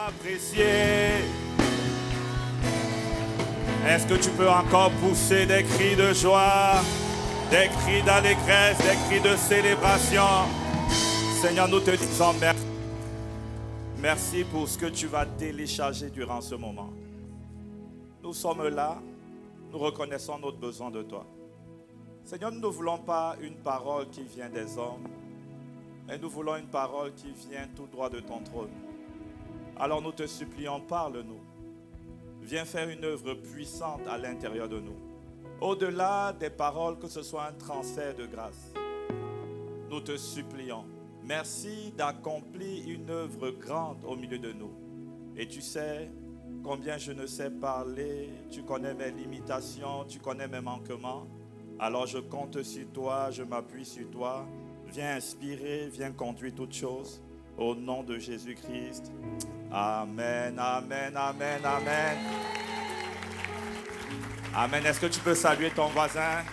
l'apprécier. Est-ce que tu peux encore pousser des cris de joie, des cris d'allégresse, des cris de célébration? Seigneur, nous te disons merci. Merci pour ce que tu vas télécharger durant ce moment. Nous sommes là, nous reconnaissons notre besoin de toi. Seigneur, nous ne voulons pas une parole qui vient des hommes, mais nous voulons une parole qui vient tout droit de ton trône. Alors nous te supplions, parle-nous. Viens faire une œuvre puissante à l'intérieur de nous. Au-delà des paroles, que ce soit un transfert de grâce. Nous te supplions. Merci d'accomplir une œuvre grande au milieu de nous. Et tu sais combien je ne sais parler. Tu connais mes limitations, tu connais mes manquements. Alors je compte sur toi, je m'appuie sur toi. Viens inspirer, viens conduire toutes choses. Au nom de Jésus-Christ. Amen, amen, amen, amen. Amen. Est-ce que tu peux saluer ton voisin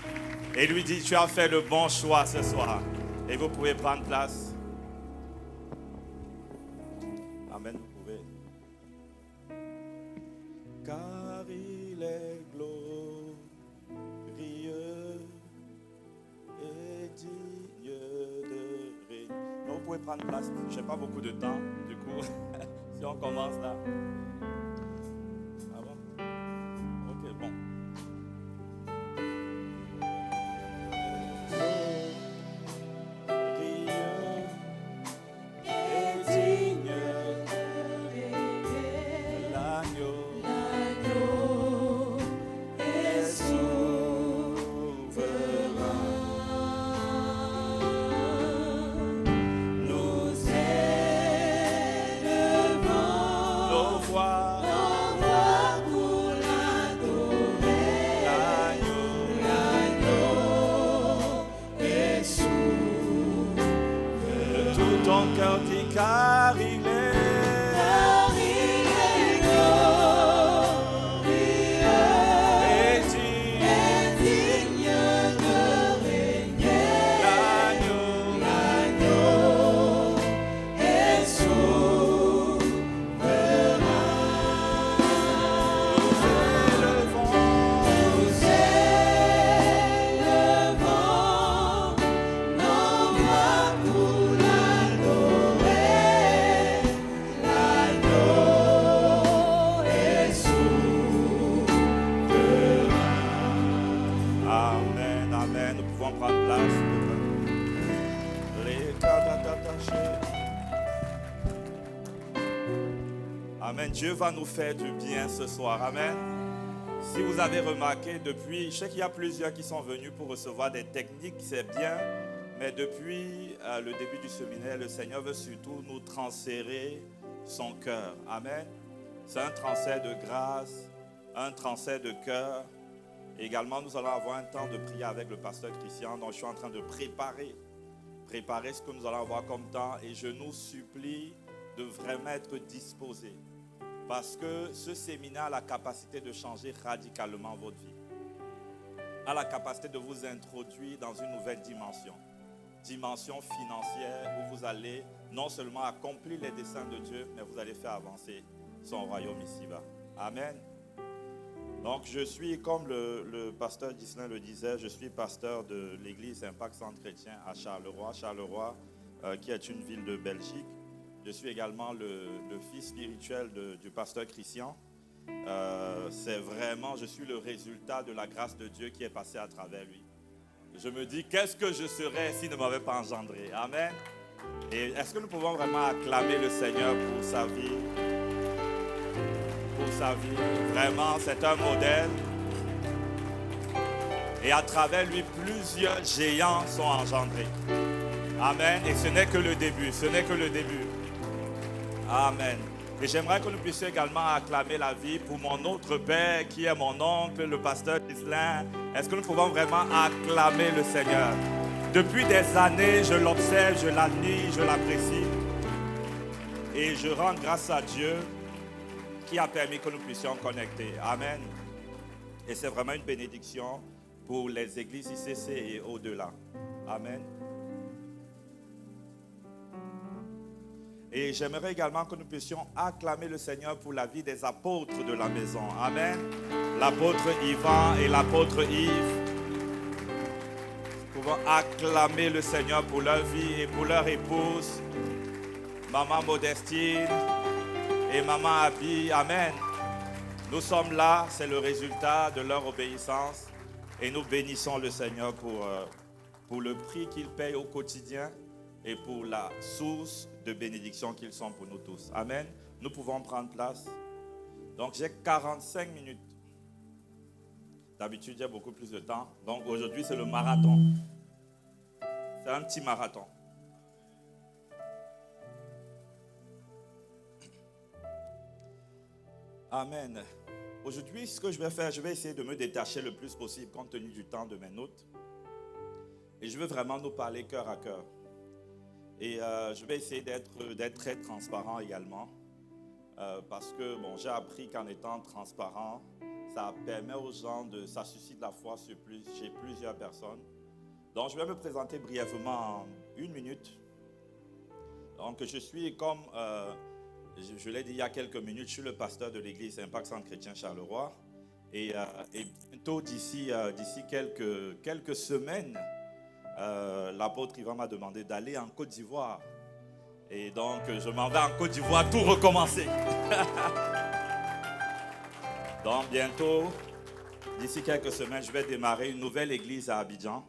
et lui dire, tu as fait le bon choix ce soir. Et vous pouvez prendre place. Amen, vous pouvez. Car il est glorieux et digne de régner. Vous pouvez prendre place. Je n'ai pas beaucoup de temps, du coup, si on commence là. Ah bon? Ok, bon. Car il est glorieux et digne de régner. L'agneau est souverain. Nous élevons nos voix pour l'adorer. Amen, amen. Nous pouvons prendre place. Amen. Dieu va nous faire du bien ce soir. Amen. Si vous avez remarqué depuis, je sais qu'il y a plusieurs qui sont venus pour recevoir des techniques, c'est bien. Mais depuis le début du séminaire, le Seigneur veut surtout nous transférer son cœur. Amen. C'est un transfert de grâce, un transfert de cœur. Et également, nous allons avoir un temps de prière avec le pasteur Christian. Donc, je suis en train de préparer ce que nous allons avoir comme temps. Et je nous supplie de vraiment être disposés. Parce que ce séminaire a la capacité de changer radicalement votre vie. A la capacité de vous introduire dans une nouvelle dimension. Dimension financière où vous allez non seulement accomplir les desseins de Dieu, mais vous allez faire avancer son royaume ici-bas. Amen. Donc, je suis, comme le pasteur Ghislain le disait, je suis pasteur de l'église Impact Centre Chrétien à Charleroi, qui est une ville de Belgique. Je suis également le fils spirituel du pasteur Christian. Je suis le résultat de la grâce de Dieu qui est passée à travers lui. Je me dis, qu'est-ce que je serais s'il ne m'avait pas engendré? Amen. Et est-ce que nous pouvons vraiment acclamer le Seigneur pour sa vie? Pour sa vie. Vraiment, c'est un modèle. Et à travers lui, plusieurs géants sont engendrés. Amen. Et ce n'est que le début. Ce n'est que le début. Amen. Et j'aimerais que nous puissions également acclamer la vie pour mon autre père, qui est mon oncle, le pasteur Ghislain. Est-ce que nous pouvons vraiment acclamer le Seigneur? Depuis des années, je l'observe, je l'admire, je l'apprécie. Et je rends grâce à Dieu qui a permis que nous puissions connecter. Amen. Et c'est vraiment une bénédiction pour les églises ICC et au-delà. Amen. Et j'aimerais également que nous puissions acclamer le Seigneur pour la vie des apôtres de la maison. Amen. L'apôtre Yvan et l'apôtre Yves. Nous pouvons acclamer le Seigneur pour leur vie et pour leur épouse, Maman Modestine et Maman Abby. Amen. Nous sommes là, c'est le résultat de leur obéissance. Et nous bénissons le Seigneur pour le prix qu'ils payent au quotidien et pour la source de bénédiction qu'ils sont pour nous tous. Amen. Nous pouvons prendre place. Donc j'ai 45 minutes. D'habitude, j'ai beaucoup plus de temps. Donc aujourd'hui, c'est le marathon. C'est un petit marathon. Amen. Aujourd'hui, ce que je vais faire, je vais essayer de me détacher le plus possible compte tenu du temps de mes notes. Et je veux vraiment nous parler cœur à cœur. Et je vais essayer d'être très transparent également. Parce que bon, j'ai appris qu'en étant transparent, ça permet aux gens ça suscite la foi chez plusieurs personnes. Donc je vais me présenter brièvement en 1 minute. Donc je suis comme, je l'ai dit il y a quelques minutes, je suis le pasteur de l'église Impact Centre Chrétien Charleroi. Et bientôt d'ici quelques semaines, l'apôtre Yvan m'a demandé d'aller en Côte d'Ivoire. Et donc, je m'en vais en Côte d'Ivoire, tout recommencer. Donc, bientôt, d'ici quelques semaines, je vais démarrer une nouvelle église à Abidjan.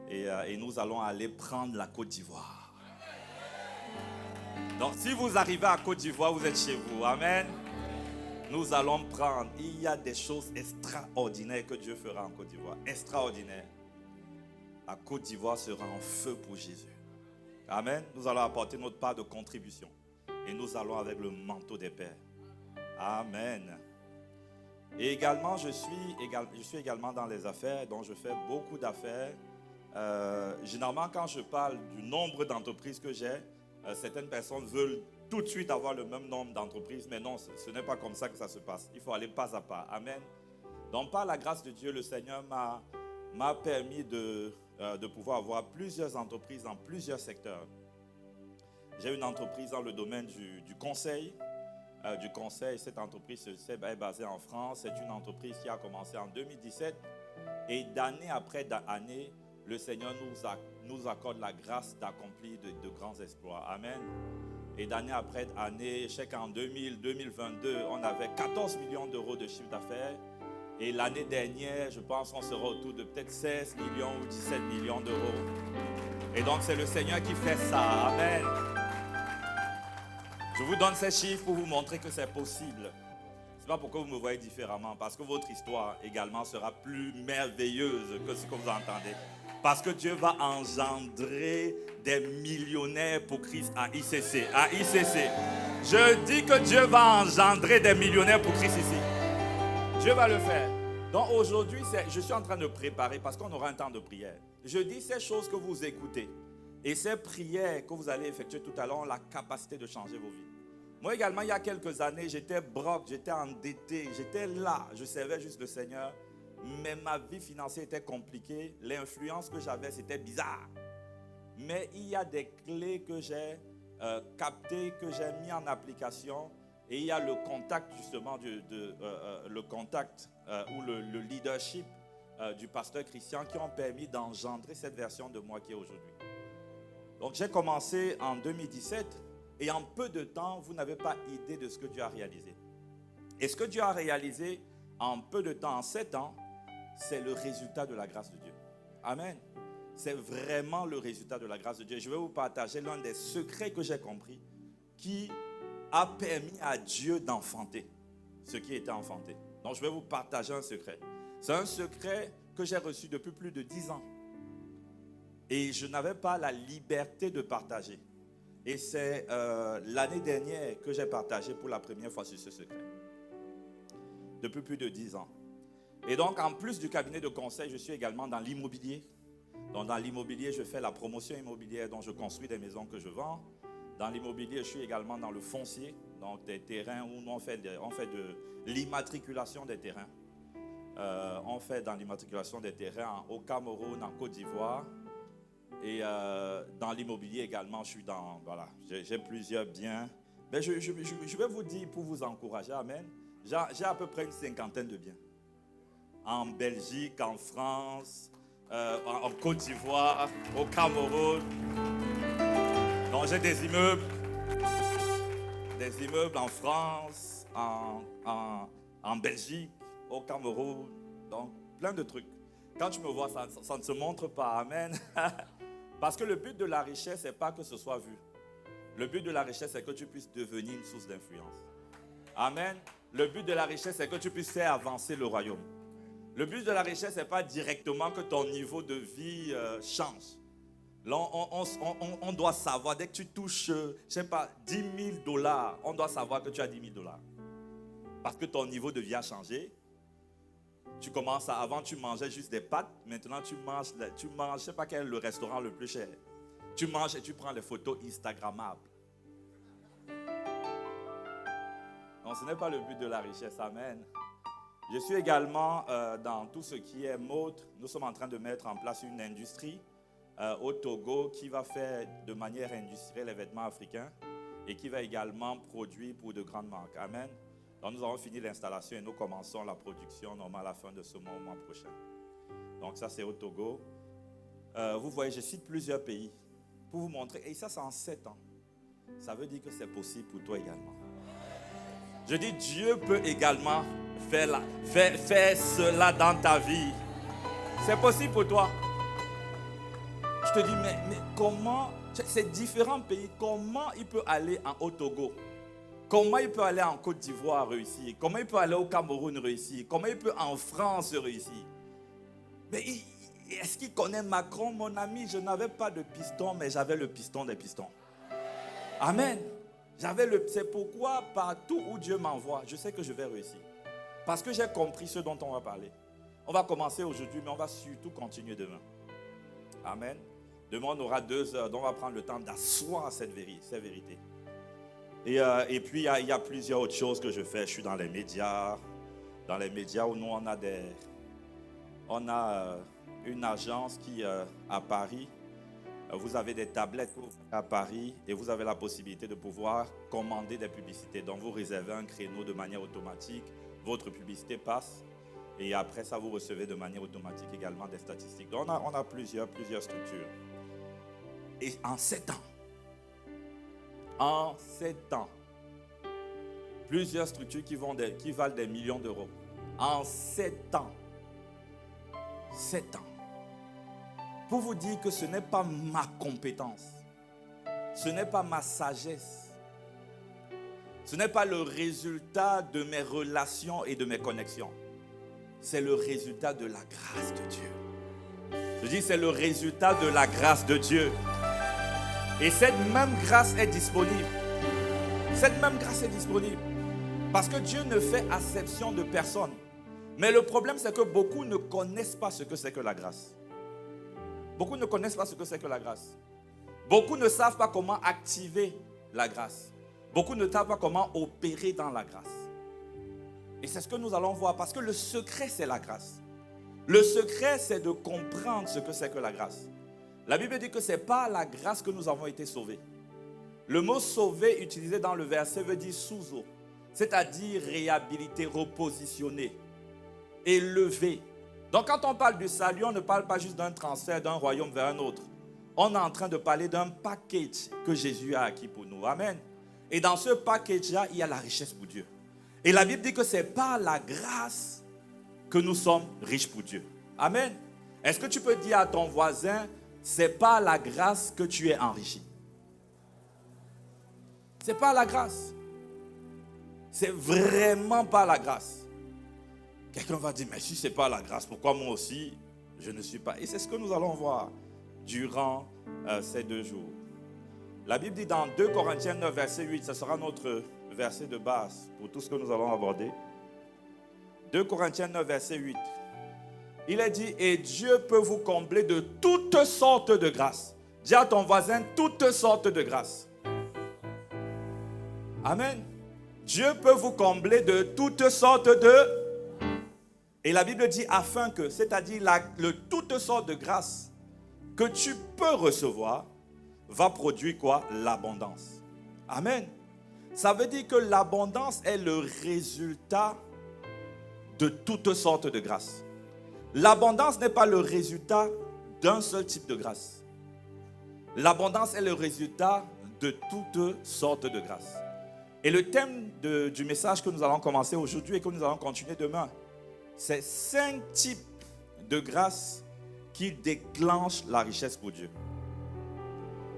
Et nous allons aller prendre la Côte d'Ivoire. Donc, si vous arrivez à Côte d'Ivoire, vous êtes chez vous. Amen. Nous allons prendre. Il y a des choses extraordinaires que Dieu fera en Côte d'Ivoire. Extraordinaires. La Côte d'Ivoire sera en feu pour Jésus. Amen. Nous allons apporter notre part de contribution. Et nous allons avec le manteau des pères. Amen. Et également, je suis également dans les affaires, donc je fais beaucoup d'affaires. Généralement, quand je parle du nombre d'entreprises que j'ai, certaines personnes veulent tout de suite avoir le même nombre d'entreprises. Mais non, ce n'est pas comme ça que ça se passe. Il faut aller pas à pas. Amen. Donc, par la grâce de Dieu, le Seigneur m'a permis de pouvoir avoir plusieurs entreprises dans plusieurs secteurs. J'ai une entreprise dans le domaine du conseil. Cette entreprise est basée en France. C'est une entreprise qui a commencé en 2017. Et d'année après année, le Seigneur nous accorde la grâce d'accomplir de grands exploits. Amen. Et d'année après année, je sais qu'en 2022, on avait 14 millions d'euros de chiffre d'affaires. Et l'année dernière, je pense qu'on sera autour de peut-être 16 millions ou 17 millions d'euros. Et donc, c'est le Seigneur qui fait ça. Amen. Je vous donne ces chiffres pour vous montrer que c'est possible. Ce n'est pas pourquoi vous me voyez différemment. Parce que votre histoire également sera plus merveilleuse que ce que vous entendez. Parce que Dieu va engendrer des millionnaires pour Christ à ICC. À ICC. Je dis que Dieu va engendrer des millionnaires pour Christ ici. Dieu va le faire. Donc aujourd'hui, je suis en train de préparer parce qu'on aura un temps de prière. Je dis ces choses que vous écoutez et ces prières que vous allez effectuer tout à l'heure ont la capacité de changer vos vies. Moi également, il y a quelques années, j'étais broke, j'étais endetté, j'étais là, je servais juste le Seigneur, mais ma vie financière était compliquée. L'influence que j'avais, c'était bizarre. Mais il y a des clés que j'ai captées, que j'ai mis en application. Et il y a le contact justement, le leadership du pasteur Christian qui ont permis d'engendrer cette version de moi qui est aujourd'hui. Donc j'ai commencé en 2017 et en peu de temps, vous n'avez pas idée de ce que Dieu a réalisé. Et ce que Dieu a réalisé en peu de temps, en 7 ans, c'est le résultat de la grâce de Dieu. Amen. C'est vraiment le résultat de la grâce de Dieu. Je vais vous partager l'un des secrets que j'ai compris qui a permis à Dieu d'enfanter ce qui était enfanté. Donc je vais vous partager un secret. C'est un secret que j'ai reçu depuis plus de 10 ans. Et je n'avais pas la liberté de partager. Et c'est l'année dernière que j'ai partagé pour la première fois sur ce secret. Depuis plus de 10 ans. Et donc en plus du cabinet de conseil, je suis également dans l'immobilier. Donc dans l'immobilier, je fais la promotion immobilière, dont je construis des maisons que je vends. Dans l'immobilier, je suis également dans le foncier, donc des terrains où on fait de l'immatriculation des terrains. On fait dans l'immatriculation des terrains au Cameroun, en Côte d'Ivoire Et dans l'immobilier également, je suis dans, voilà, j'ai plusieurs biens. Mais je vais vous dire pour vous encourager, amen. J'ai à peu près une 50aine de biens. En Belgique, en France, en Côte d'Ivoire, au Cameroun. Donc j'ai des immeubles en France, en Belgique, au Cameroun. Donc plein de trucs. Quand tu me vois, ça ne se montre pas, amen. Parce que le but de la richesse, ce n'est pas que ce soit vu. Le but de la richesse, c'est que tu puisses devenir une source d'influence. Amen. Le but de la richesse, c'est que tu puisses faire avancer le royaume. Le but de la richesse, ce n'est pas directement que ton niveau de vie change. Là, on doit savoir, dès que tu touches, je ne sais pas, $10,000, on doit savoir que tu as $10,000. Parce que ton niveau de vie a changé. Tu commences avant tu mangeais juste des pâtes, maintenant tu manges, je ne sais pas quel est le restaurant le plus cher. Tu manges et tu prends les photos Instagrammables. Non, ce n'est pas le but de la richesse, amen. Je suis également dans tout ce qui est mode. Nous sommes en train de mettre en place une industrie au Togo qui va faire de manière industrielle les vêtements africains et qui va également produire pour de grandes marques, amen. Donc nous avons fini l'installation et nous commençons la production normale à la fin de ce mois, au mois prochain. Donc ça c'est au Togo. Vous voyez, je cite plusieurs pays pour vous montrer. Et ça c'est en 7 ans. Ça veut dire que c'est possible pour toi également. Je dis Dieu peut également faire cela dans ta vie. C'est possible pour toi. Je te dis mais comment, ces différents pays, comment il peut aller au Togo? Comment il peut aller en Côte d'Ivoire réussir? Comment il peut aller au Cameroun réussir? Comment il peut en France réussir? Mais est-ce qu'il connaît Macron, mon ami? Je n'avais pas de piston, mais j'avais le piston des pistons. Amen. C'est pourquoi partout où Dieu m'envoie, je sais que je vais réussir. Parce que j'ai compris ce dont on va parler. On va commencer aujourd'hui, mais on va surtout continuer demain. Amen. Demain, on aura 2 heures, donc on va prendre le temps d'asseoir cette vérité. Et puis, il y a plusieurs autres choses que je fais. Je suis dans les médias où nous, on a une agence qui, à Paris, vous avez des tablettes à Paris et vous avez la possibilité de pouvoir commander des publicités. Donc, vous réservez un créneau de manière automatique, votre publicité passe et après ça, vous recevez de manière automatique également des statistiques. Donc, on a plusieurs structures. Et en 7 ans, plusieurs structures qui valent des millions d'euros. En 7 ans. 7 ans. Pour vous dire que ce n'est pas ma compétence. Ce n'est pas ma sagesse. Ce n'est pas le résultat de mes relations et de mes connexions. C'est le résultat de la grâce de Dieu. Je dis c'est le résultat de la grâce de Dieu. Et cette même grâce est disponible. Cette même grâce est disponible. Parce que Dieu ne fait acception de personne. Mais le problème, c'est que beaucoup ne connaissent pas ce que c'est que la grâce. Beaucoup ne connaissent pas ce que c'est que la grâce. Beaucoup ne savent pas comment activer la grâce. Beaucoup ne savent pas comment opérer dans la grâce. Et c'est ce que nous allons voir. Parce que le secret, c'est la grâce. Le secret, c'est de comprendre ce que c'est que la grâce. La Bible dit que ce n'est pas la grâce que nous avons été sauvés. Le mot sauvé utilisé dans le verset veut dire souzo, c'est-à-dire réhabiliter, repositionner, élever. Donc quand on parle du salut, on ne parle pas juste d'un transfert d'un royaume vers un autre. On est en train de parler d'un package que Jésus a acquis pour nous. Amen. Et dans ce package-là, il y a la richesse pour Dieu. Et la Bible dit que ce n'est pas la grâce que nous sommes riches pour Dieu. Amen. Est-ce que tu peux dire à ton voisin, ce n'est pas la grâce que tu es enrichi? Ce n'est pas la grâce. C'est vraiment pas la grâce. Quelqu'un va dire, mais si ce n'est pas la grâce, pourquoi moi aussi, je ne suis pas? Et c'est ce que nous allons voir durant ces 2 jours. La Bible dit dans 2 Corinthiens 9, verset 8, ce sera notre verset de base pour tout ce que nous allons aborder. 2 Corinthiens 9, verset 8. Il est dit, et Dieu peut vous combler de toutes sortes de grâces. Dis à ton voisin, toutes sortes de grâces. Amen. Dieu peut vous combler de toutes sortes de... Et la Bible dit afin que, c'est-à-dire toutes sortes de grâces que tu peux recevoir va produire quoi? L'abondance. Amen. Ça veut dire que l'abondance est le résultat de toutes sortes de grâces. L'abondance n'est pas le résultat d'un seul type de grâce. L'abondance est le résultat de toutes sortes de grâces. Et le thème du message que nous allons commencer aujourd'hui et que nous allons continuer demain, c'est 5 types de grâces qui déclenchent la richesse pour Dieu.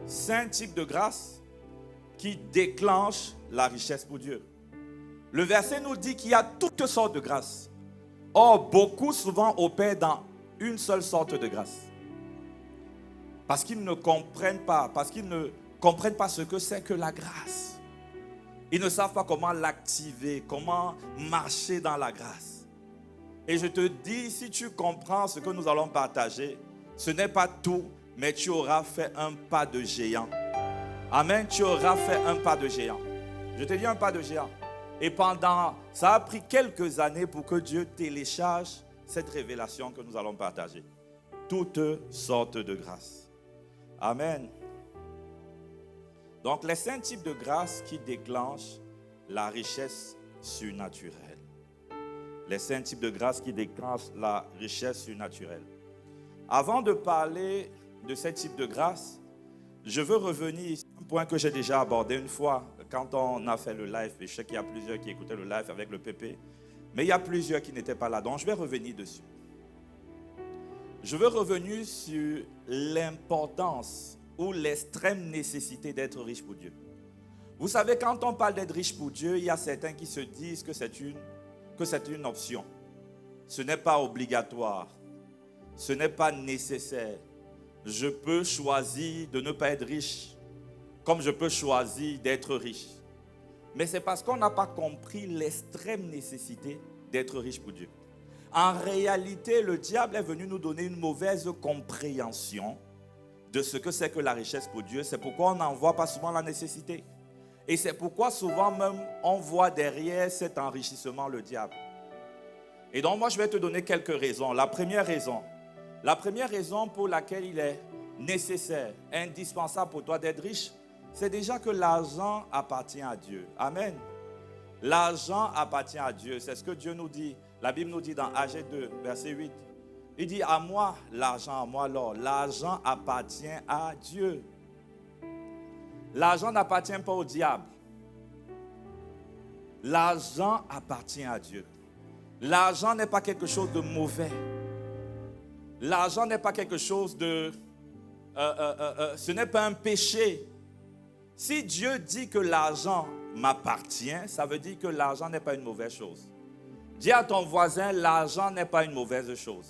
5 types de grâces qui déclenchent la richesse pour Dieu. Le verset nous dit qu'il y a toutes sortes de grâces. Or, beaucoup souvent opèrent dans une seule sorte de grâce. Parce qu'ils ne comprennent pas, ce que c'est que la grâce. Ils ne savent pas comment l'activer, comment marcher dans la grâce. Et je te dis, si tu comprends ce que nous allons partager, ce n'est pas tout, mais tu auras fait un pas de géant. Amen, tu auras fait un pas de géant. Je te dis un pas de géant. Et ça a pris quelques années pour que Dieu télécharge cette révélation que nous allons partager. Toutes sortes de grâces. Amen. Donc, les 5 types de grâces qui déclenchent la richesse surnaturelle. Les 5 types de grâces qui déclenchent la richesse surnaturelle. Avant de parler de ces types de grâces, je veux revenir sur un point que j'ai déjà abordé une fois quand on a fait le live. Et je sais qu'il y a plusieurs qui écoutaient le live avec le PP, mais il y a plusieurs qui n'étaient pas là. Donc, je vais revenir dessus. Je veux revenir sur l'importance ou l'extrême nécessité d'être riche pour Dieu. Vous savez, quand on parle d'être riche pour Dieu, il y a certains qui se disent que c'est une option. Ce n'est pas obligatoire. Ce n'est pas nécessaire. Je peux choisir de ne pas être riche, comme je peux choisir d'être riche. Mais c'est parce qu'on n'a pas compris l'extrême nécessité d'être riche pour Dieu. En réalité, le diable est venu nous donner une mauvaise compréhension de ce que c'est que la richesse pour Dieu. C'est pourquoi on n'en voit pas souvent la nécessité. Et c'est pourquoi souvent même on voit derrière cet enrichissement le diable. Et donc moi je vais te donner quelques raisons. La première raison pour laquelle il est nécessaire, indispensable pour toi d'être riche, c'est déjà que l'argent appartient à Dieu. Amen. L'argent appartient à Dieu. C'est ce que Dieu nous dit. La Bible nous dit dans Agé 2, verset 8. Il dit, à moi l'argent, à moi l'or. L'argent appartient à Dieu. L'argent n'appartient pas au diable. L'argent appartient à Dieu. L'argent n'est pas quelque chose de mauvais. L'argent n'est pas quelque chose de... ce n'est pas un péché. Si Dieu dit que l'argent m'appartient, ça veut dire que l'argent n'est pas une mauvaise chose. Dis à ton voisin, l'argent n'est pas une mauvaise chose.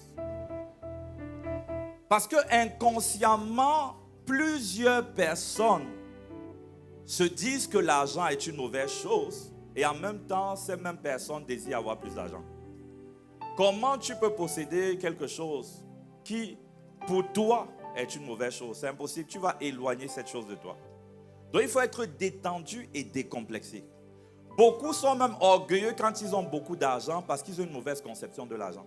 Parce que inconsciemment, plusieurs personnes se disent que l'argent est une mauvaise chose et en même temps, ces mêmes personnes désirent avoir plus d'argent. Comment tu peux posséder quelque chose qui, pour toi, est une mauvaise chose? C'est impossible, tu vas éloigner cette chose de toi. Donc, il faut être détendu et décomplexé. Beaucoup sont même orgueilleux quand ils ont beaucoup d'argent parce qu'ils ont une mauvaise conception de l'argent.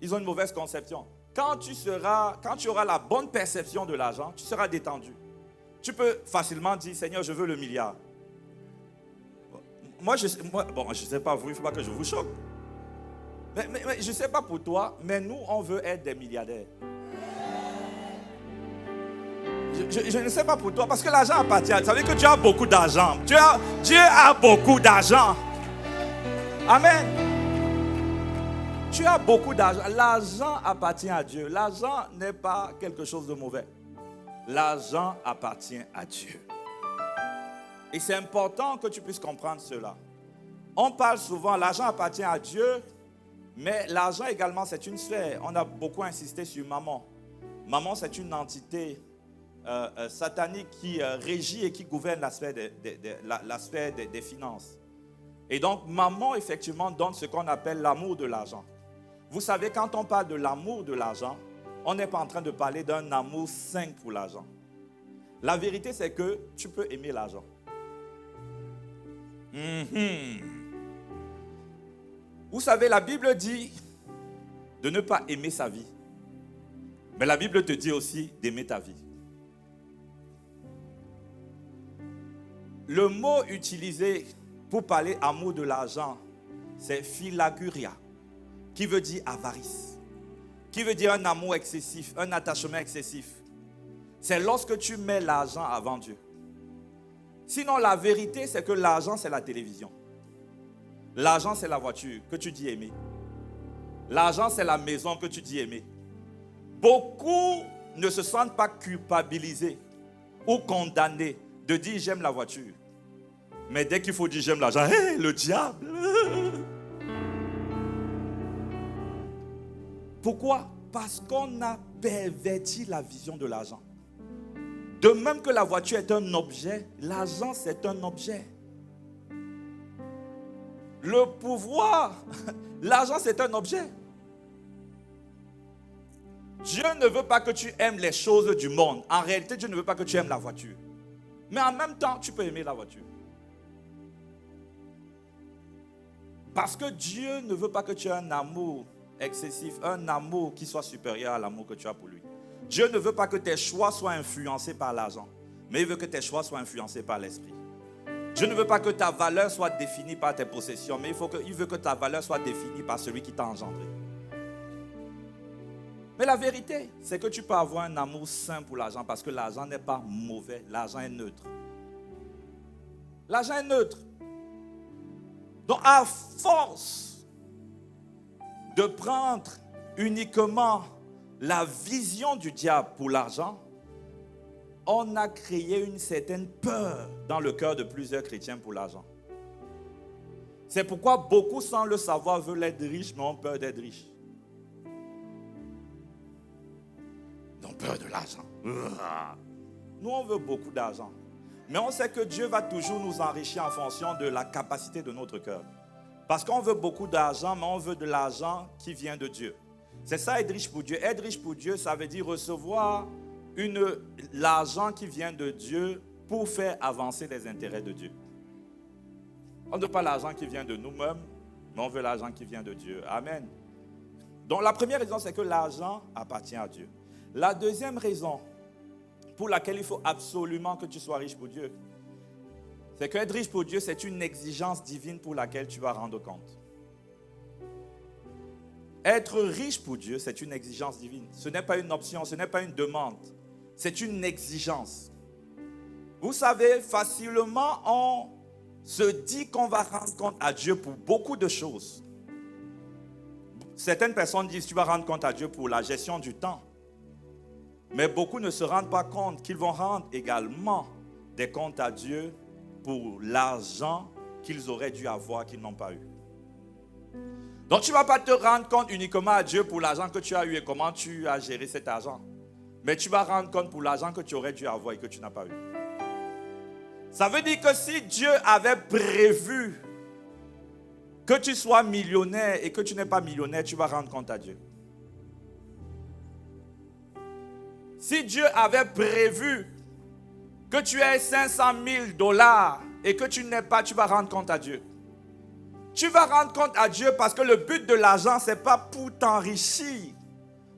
Ils ont une mauvaise conception. Quand tu auras la bonne perception de l'argent, tu seras détendu. Tu peux facilement dire, Seigneur, je veux le milliard. Moi, je ne sais pas vous, il ne faut pas que je vous choque. Mais je ne sais pas pour toi, mais nous, on veut être des milliardaires. Je ne sais pas pour toi, parce que l'argent appartient. Ça veut dire que tu as beaucoup d'argent. Dieu a beaucoup d'argent. Amen. Tu as beaucoup d'argent. L'argent appartient à Dieu. L'argent n'est pas quelque chose de mauvais. L'argent appartient à Dieu. Et c'est important que tu puisses comprendre cela. On parle souvent, l'argent appartient à Dieu, mais l'argent également, c'est une sphère. On a beaucoup insisté sur Mammon. Mammon, c'est une entité satanique qui régit et qui gouverne la sphère des finances. Et donc, Mammon, effectivement, donne ce qu'on appelle l'amour de l'argent. Vous savez, quand on parle de l'amour de l'argent, on n'est pas en train de parler d'un amour sain pour l'argent. La vérité, c'est que tu peux aimer l'argent. Vous savez, la Bible dit de ne pas aimer sa vie, Mais la Bible te dit aussi d'aimer ta vie. Le mot utilisé pour parler amour de l'argent, c'est philaguria, qui veut dire avarice, qui veut dire un amour excessif, un attachement excessif. C'est lorsque tu mets l'argent avant Dieu. Sinon, la vérité, c'est que l'argent, c'est la télévision. L'argent, c'est la voiture que tu dis aimer. L'argent, c'est la maison que tu dis aimer. Beaucoup ne se sentent pas culpabilisés ou condamnés de dire j'aime la voiture. Mais dès qu'il faut dire j'aime l'argent, hey, le diable. Pourquoi? Parce qu'on a perverti la vision de l'argent. De même que la voiture est un objet, l'argent c'est un objet. Le pouvoir, l'argent c'est un objet. Dieu ne veut pas que tu aimes les choses du monde. En réalité, Dieu ne veut pas que tu aimes la voiture. Mais en même temps, tu peux aimer la voiture. Parce que Dieu ne veut pas que tu aies un amour excessif, un amour qui soit supérieur à l'amour que tu as pour lui. Dieu ne veut pas que tes choix soient influencés par l'argent, mais il veut que tes choix soient influencés par l'esprit. Dieu ne veut pas que ta valeur soit définie par tes possessions, mais il veut que ta valeur soit définie par celui qui t'a engendré. Mais la vérité, c'est que tu peux avoir un amour sain pour l'argent parce que l'argent n'est pas mauvais, l'argent est neutre. L'argent est neutre. Donc à force de prendre uniquement la vision du diable pour l'argent, on a créé une certaine peur dans le cœur de plusieurs chrétiens pour l'argent. C'est pourquoi beaucoup, sans le savoir, veulent être riches, mais ont peur d'être riches. Ils ont peur de l'argent. Nous, on veut beaucoup d'argent. Mais on sait que Dieu va toujours nous enrichir en fonction de la capacité de notre cœur. Parce qu'on veut beaucoup d'argent, mais on veut de l'argent qui vient de Dieu. C'est ça, être riche pour Dieu. Être riche pour Dieu, ça veut dire recevoir l'argent qui vient de Dieu pour faire avancer les intérêts de Dieu. On ne veut pas l'argent qui vient de nous-mêmes, mais on veut l'argent qui vient de Dieu. Amen. Donc la première raison, c'est que l'argent appartient à Dieu. La deuxième raison pour laquelle il faut absolument que tu sois riche pour Dieu, c'est qu'être riche pour Dieu, c'est une exigence divine pour laquelle tu vas rendre compte. Être riche pour Dieu, c'est une exigence divine. Ce n'est pas une option, ce n'est pas une demande. C'est une exigence. Vous savez, facilement, on se dit qu'on va rendre compte à Dieu pour beaucoup de choses. Certaines personnes disent tu vas rendre compte à Dieu pour la gestion du temps. Mais beaucoup ne se rendent pas compte qu'ils vont rendre également des comptes à Dieu pour l'argent qu'ils auraient dû avoir, qu'ils n'ont pas eu. Donc tu ne vas pas te rendre compte uniquement à Dieu pour l'argent que tu as eu et comment tu as géré cet argent. Mais tu vas rendre compte pour l'argent que tu aurais dû avoir et que tu n'as pas eu. Ça veut dire que si Dieu avait prévu que tu sois millionnaire et que tu n'es pas millionnaire, tu vas rendre compte à Dieu. Si Dieu avait prévu que tu aies 500 000 $ et que tu n'es pas, tu vas rendre compte à Dieu. Tu vas rendre compte à Dieu parce que le but de l'argent, ce n'est pas pour t'enrichir.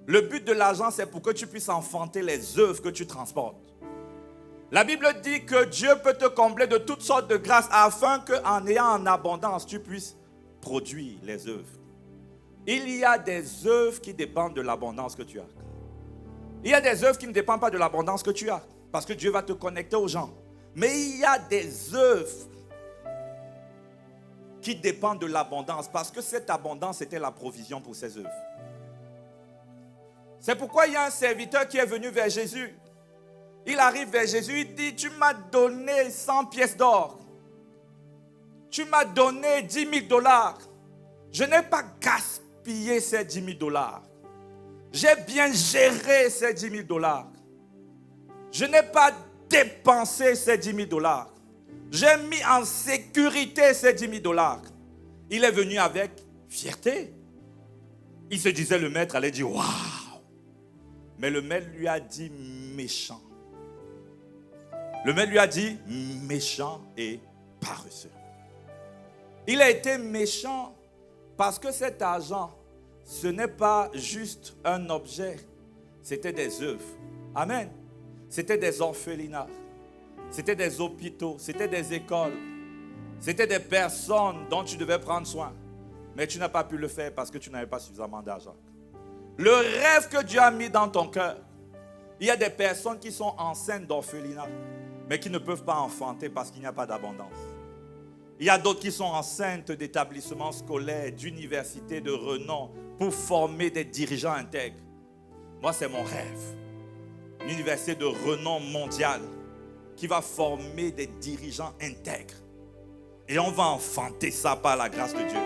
Le but de l'argent, c'est pour que tu puisses enfanter les œuvres que tu transportes. La Bible dit que Dieu peut te combler de toutes sortes de grâces afin qu'en ayant en abondance, tu puisses produire les œuvres. Il y a des œuvres qui dépendent de l'abondance que tu as. Il y a des œuvres qui ne dépendent pas de l'abondance que tu as, parce que Dieu va te connecter aux gens. Mais il y a des œuvres qui dépendent de l'abondance, parce que cette abondance était la provision pour ces œuvres. C'est pourquoi il y a un serviteur qui est venu vers Jésus. Il arrive vers Jésus, il dit, tu m'as donné 100 pièces d'or. Tu m'as donné 10 000 $. Je n'ai pas gaspillé ces 10 000 $. J'ai bien géré ces 10 000 $. Je n'ai pas dépensé ces 10 000 $. J'ai mis en sécurité ces 10 000 $. Il est venu avec fierté. Il se disait, le maître allait dire, waouh. Mais le maître lui a dit méchant. Le maître lui a dit méchant et paresseux. Il a été méchant parce que cet argent, ce n'est pas juste un objet, C'était des œuvres. Amen. C'était des orphelinats. C'était des hôpitaux. C'était des écoles. C'était des personnes dont tu devais prendre soin. Mais tu n'as pas pu le faire parce que tu n'avais pas suffisamment d'argent. Le rêve que Dieu a mis dans ton cœur. Il y a des personnes qui sont enceintes d'orphelinats, mais qui ne peuvent pas enfanter parce qu'il n'y a pas d'abondance. Il y a d'autres qui sont enceintes d'établissements scolaires, d'universités de renom pour former des dirigeants intègres. Moi, c'est mon rêve. Une université de renom mondial qui va former des dirigeants intègres. Et on va enfanter ça par la grâce de Dieu.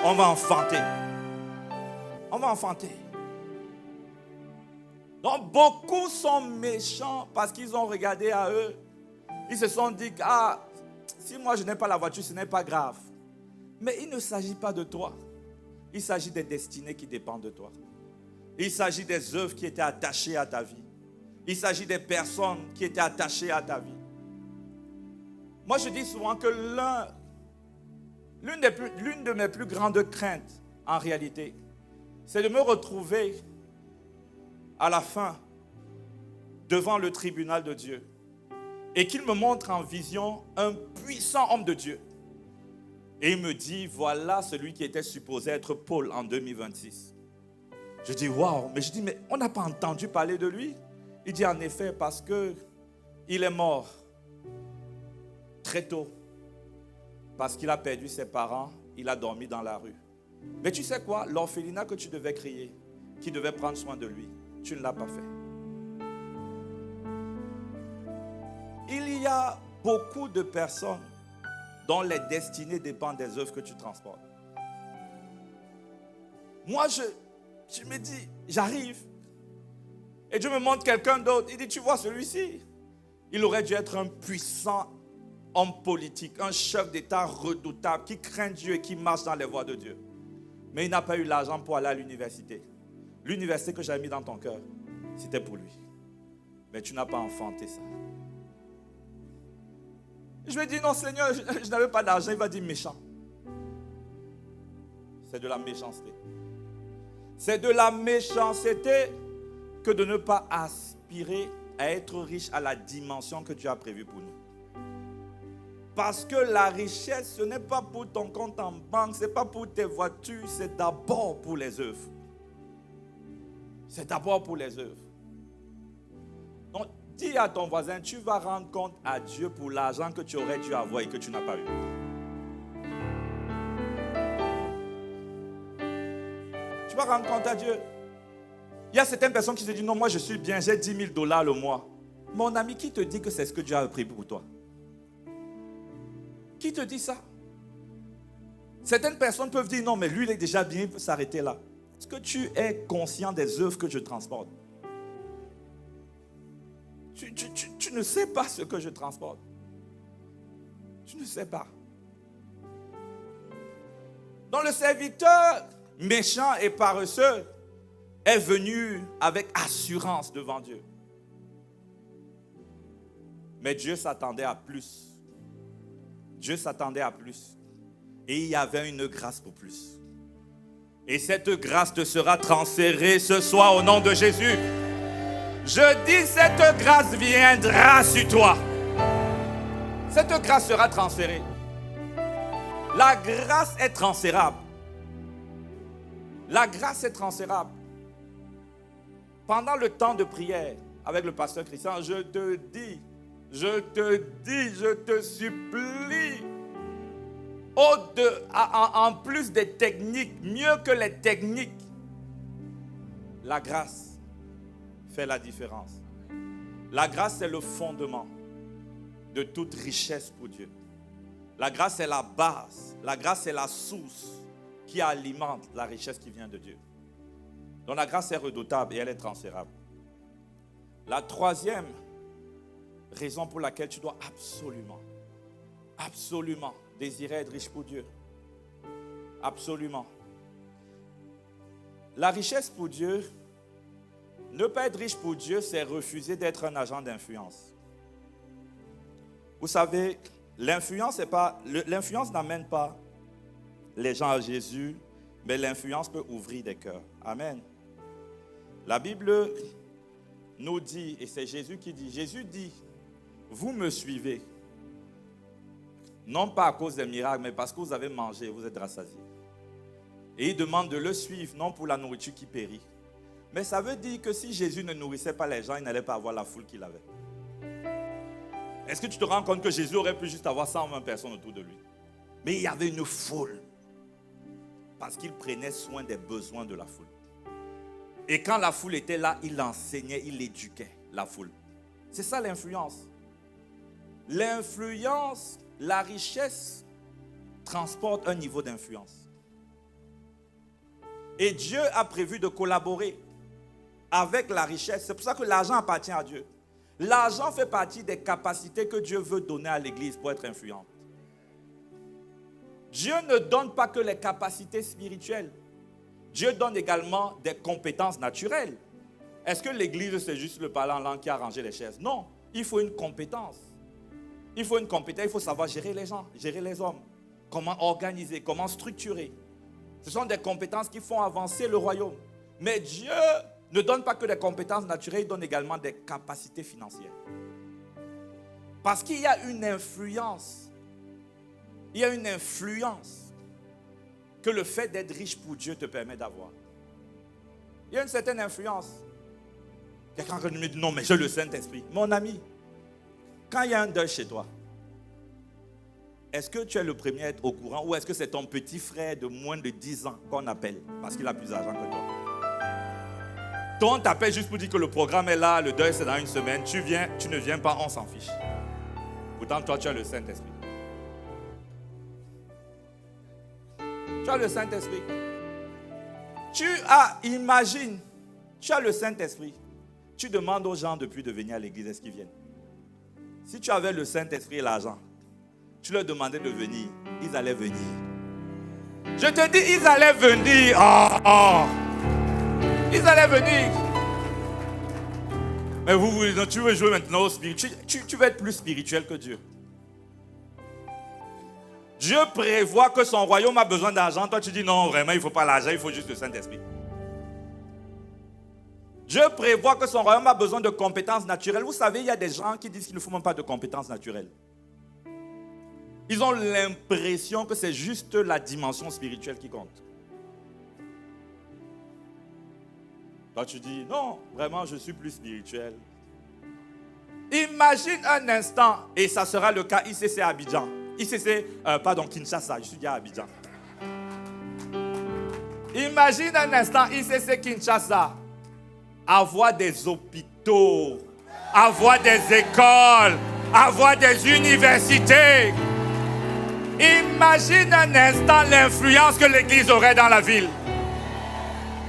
On va enfanter. On va enfanter. Donc, beaucoup sont méchants parce qu'ils ont regardé à eux. Ils se sont dit, si moi je n'ai pas la voiture, ce n'est pas grave. Mais il ne s'agit pas de toi. Il s'agit des destinées qui dépendent de toi. Il s'agit des œuvres qui étaient attachées à ta vie. Il s'agit des personnes qui étaient attachées à ta vie. Moi, je dis souvent que l'une de mes plus grandes craintes, en réalité, c'est de me retrouver à la fin devant le tribunal de Dieu et qu'il me montre en vision un puissant homme de Dieu. Et il me dit, voilà celui qui était supposé être Paul en 2026. Je dis, waouh, mais on n'a pas entendu parler de lui. Il dit, en effet, parce qu'il est mort très tôt, parce qu'il a perdu ses parents, il a dormi dans la rue. Mais tu sais quoi, l'orphelinat que tu devais créer, qui devait prendre soin de lui, tu ne l'as pas fait. Il y a beaucoup de personnes dont les destinées dépendent des œuvres que tu transportes. Moi, je me dis, j'arrive. Et Dieu me montre quelqu'un d'autre. Il dit, tu vois celui-ci, il aurait dû être un puissant homme politique, un chef d'État redoutable qui craint Dieu et qui marche dans les voies de Dieu. Mais il n'a pas eu l'argent pour aller à l'université. L'université que j'avais mis dans ton cœur, c'était pour lui. Mais tu n'as pas enfanté ça. Je lui ai dit, non Seigneur, je n'avais pas d'argent. Il va dire méchant. C'est de la méchanceté. C'est de la méchanceté que de ne pas aspirer à être riche à la dimension que Dieu a prévue pour nous. Parce que la richesse, ce n'est pas pour ton compte en banque, ce n'est pas pour tes voitures, c'est d'abord pour les œuvres. C'est d'abord pour les œuvres. Donc, dis à ton voisin, tu vas rendre compte à Dieu pour l'argent que tu aurais dû avoir et que tu n'as pas eu. Tu vas rendre compte à Dieu. Il y a certaines personnes qui se disent, non, moi je suis bien, j'ai $10 000 le mois. Mon ami, qui te dit que c'est ce que Dieu a prévu pour toi? Qui te dit ça? Certaines personnes peuvent dire, non, mais lui, il est déjà bien, il peut s'arrêter là. Est-ce que tu es conscient des œuvres que je transporte? Tu ne sais pas ce que je transporte. Tu ne sais pas. Donc le serviteur méchant et paresseux est venu avec assurance devant Dieu. Mais Dieu s'attendait à plus. Dieu s'attendait à plus. Et il y avait une grâce pour plus. Et cette grâce te sera transférée ce soir au nom de Jésus. Je dis, cette grâce viendra sur toi. Cette grâce sera transférée. La grâce est transférable. La grâce est transférable. Pendant le temps de prière avec le pasteur Christian, je te supplie, en plus des techniques, mieux que les techniques, la grâce fait la différence. La grâce est le fondement de toute richesse pour Dieu. La grâce est la base, la grâce est la source qui alimente la richesse qui vient de Dieu. Donc la grâce est redoutable et elle est transférable. La troisième raison pour laquelle tu dois absolument désirer être riche pour Dieu. Absolument. La richesse pour Dieu, ne pas être riche pour Dieu, c'est refuser d'être un agent d'influence. Vous savez, l'influence n'amène pas les gens à Jésus, mais l'influence peut ouvrir des cœurs. Amen. La Bible nous dit, et c'est Jésus qui dit, Jésus dit, vous me suivez, non pas à cause des miracles, mais parce que vous avez mangé, vous êtes rassasiés. Et il demande de le suivre, non pour la nourriture qui périt. Mais ça veut dire que si Jésus ne nourrissait pas les gens, il n'allait pas avoir la foule qu'il avait. Est-ce que tu te rends compte que Jésus aurait pu juste avoir 120 personnes autour de lui? Mais il y avait une foule. Parce qu'il prenait soin des besoins de la foule. Et quand la foule était là, il enseignait, il éduquait la foule. C'est ça l'influence. L'influence, la richesse transporte un niveau d'influence. Et Dieu a prévu de collaborer avec la richesse. C'est pour ça que l'argent appartient à Dieu. L'argent fait partie des capacités que Dieu veut donner à l'Église pour être influente. Dieu ne donne pas que les capacités spirituelles. Dieu donne également des compétences naturelles. Est-ce que l'Église, c'est juste le parlant en langue qui a rangé les chaises? Non, il faut une compétence. Il faut une compétence, il faut savoir gérer les gens, gérer les hommes. Comment organiser, comment structurer. Ce sont des compétences qui font avancer le royaume. Mais Dieu ne donne pas que des compétences naturelles, il donne également des capacités financières. Parce qu'il y a une influence. Il y a une influence que le fait d'être riche pour Dieu te permet d'avoir. Il y a une certaine influence. Quelqu'un qui me dit non, mais j'ai le Saint-Esprit. Mon ami, quand il y a un deuil chez toi, est-ce que tu es le premier à être au courant ou est-ce que c'est ton petit frère de moins de 10 ans qu'on appelle parce qu'il a plus d'argent que toi? Toi, on t'appelle juste pour dire que le programme est là, le deuil c'est dans une semaine. Tu viens, tu ne viens pas, on s'en fiche. Pourtant, toi, tu as le Saint-Esprit. Tu as le Saint-Esprit. Imagine, tu as le Saint-Esprit. Tu demandes aux gens depuis de venir à l'église, est-ce qu'ils viennent? Si tu avais le Saint-Esprit et l'argent, tu leur demandais de venir, ils allaient venir. Je te dis, ils allaient venir. Ils allaient venir. Mais tu veux jouer maintenant au spirituel. Tu veux être plus spirituel que Dieu. Dieu prévoit que son royaume a besoin d'argent. Toi, tu dis non, vraiment, il ne faut pas l'argent, il faut juste le Saint-Esprit. Dieu prévoit que son royaume a besoin de compétences naturelles. Vous savez, il y a des gens qui disent qu'il ne faut même pas de compétences naturelles. Ils ont l'impression que c'est juste la dimension spirituelle qui compte. Toi, tu dis, non, vraiment, je suis plus spirituel. Imagine un instant, et ça sera le cas ICC Abidjan. Kinshasa, je suis déjà à Abidjan. Imagine un instant, ICC Kinshasa, avoir des hôpitaux, avoir des écoles, avoir des universités. Imagine un instant l'influence que l'Église aurait dans la ville.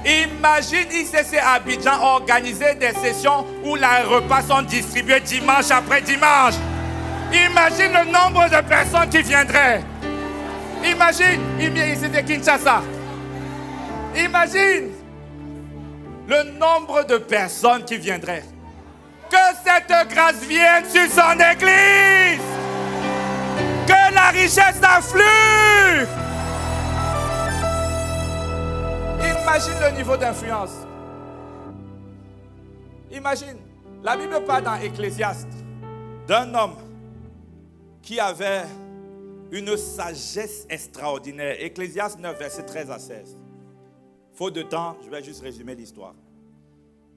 Imagine ICC Abidjan organiser des sessions où les repas sont distribués dimanche après dimanche. Imagine le nombre de personnes qui viendraient. Imagine ICC Kinshasa. Imagine le nombre de personnes qui viendraient. Que cette grâce vienne sur son Église. Que la richesse afflue. Imagine le niveau d'influence. Imagine. La Bible parle dans Ecclésiaste d'un homme qui avait une sagesse extraordinaire. Ecclésiaste 9, versets 13 à 16. Faute de temps, je vais juste résumer l'histoire.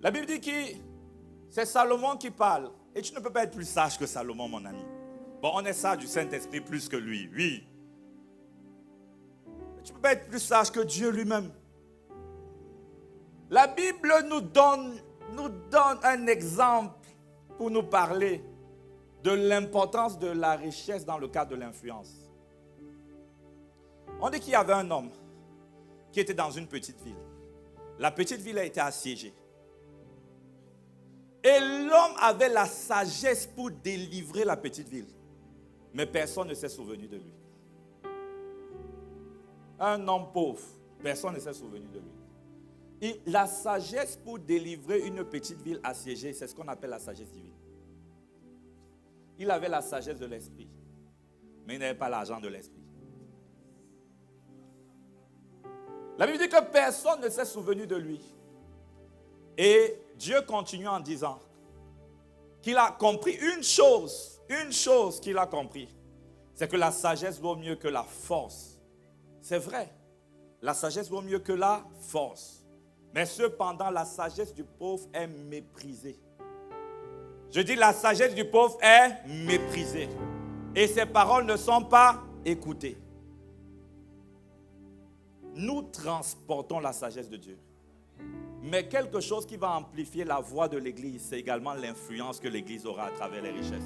La Bible dit que c'est Salomon qui parle. Et tu ne peux pas être plus sage que Salomon, mon ami. Bon, on est sage du Saint-Esprit plus que lui, oui. Mais tu ne peux pas être plus sage que Dieu lui-même. La Bible nous donne un exemple pour nous parler de l'importance de la richesse dans le cadre de l'influence. On dit qu'il y avait un homme qui était dans une petite ville. La petite ville a été assiégée. Et l'homme avait la sagesse pour délivrer la petite ville. Mais personne ne s'est souvenu de lui. Un homme pauvre, personne ne s'est souvenu de lui. Et la sagesse pour délivrer une petite ville assiégée, c'est ce qu'on appelle la sagesse divine. Il avait la sagesse de l'esprit, mais il n'avait pas l'argent de l'esprit. La Bible dit que personne ne s'est souvenu de lui. Et Dieu continue en disant qu'il a compris une chose qu'il a compris, c'est que la sagesse vaut mieux que la force. C'est vrai, la sagesse vaut mieux que la force. Mais cependant, la sagesse du pauvre est méprisée. Je dis, la sagesse du pauvre est méprisée. Et ses paroles ne sont pas écoutées. Nous transportons la sagesse de Dieu. Mais quelque chose qui va amplifier la voix de l'Église, c'est également l'influence que l'Église aura à travers les richesses.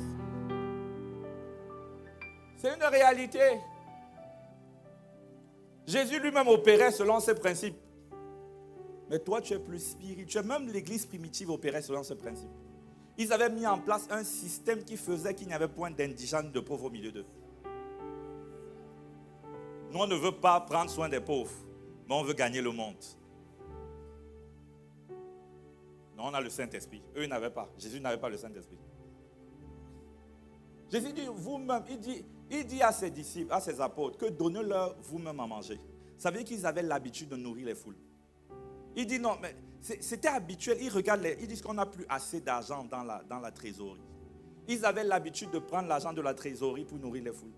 C'est une réalité. Jésus lui-même opérait selon ses principes. Mais toi, tu es plus spirituel. Même l'Église primitive opérait selon ses principes. Ils avaient mis en place un système qui faisait qu'il n'y avait point d'indigents, de pauvres au milieu d'eux. Nous, on ne veut pas prendre soin des pauvres, mais on veut gagner le monde. Non, on a le Saint-Esprit. Eux, ils n'avaient pas. Jésus n'avait pas le Saint-Esprit. Jésus dit vous-même, il dit à ses disciples, à ses apôtres, que donnez-leur vous-même à manger. Ça veut dire qu'ils avaient l'habitude de nourrir les foules. Il dit non, mais c'était habituel. Ils disent qu'on n'a plus assez d'argent dans la trésorerie. Ils avaient l'habitude de prendre l'argent de la trésorerie pour nourrir les foules.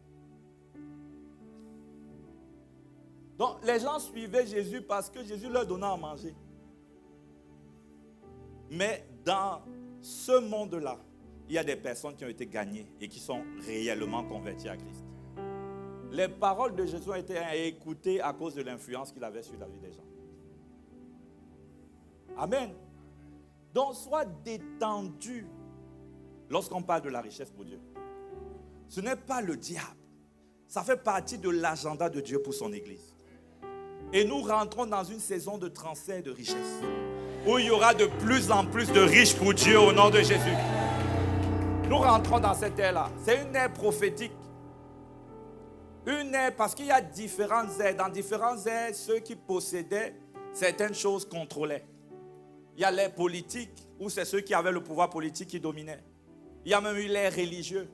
Donc les gens suivaient Jésus parce que Jésus leur donnait à manger. Mais dans ce monde-là, il y a des personnes qui ont été gagnées et qui sont réellement converties à Christ. Les paroles de Jésus ont été écoutées à cause de l'influence qu'il avait sur la vie des gens. Amen. Donc, sois détendu lorsqu'on parle de la richesse pour Dieu. Ce n'est pas le diable. Ça fait partie de l'agenda de Dieu pour son Église. Et nous rentrons dans une saison de transfert de richesse, où il y aura de plus en plus de riches pour Dieu au nom de Jésus. Nous rentrons dans cette ère-là. C'est une ère prophétique. Une ère parce qu'il y a différentes ères. Dans différentes ères, ceux qui possédaient certaines choses contrôlaient. Il y a l'ère politique, où c'est ceux qui avaient le pouvoir politique qui dominaient. Il y a même eu l'ère religieuse.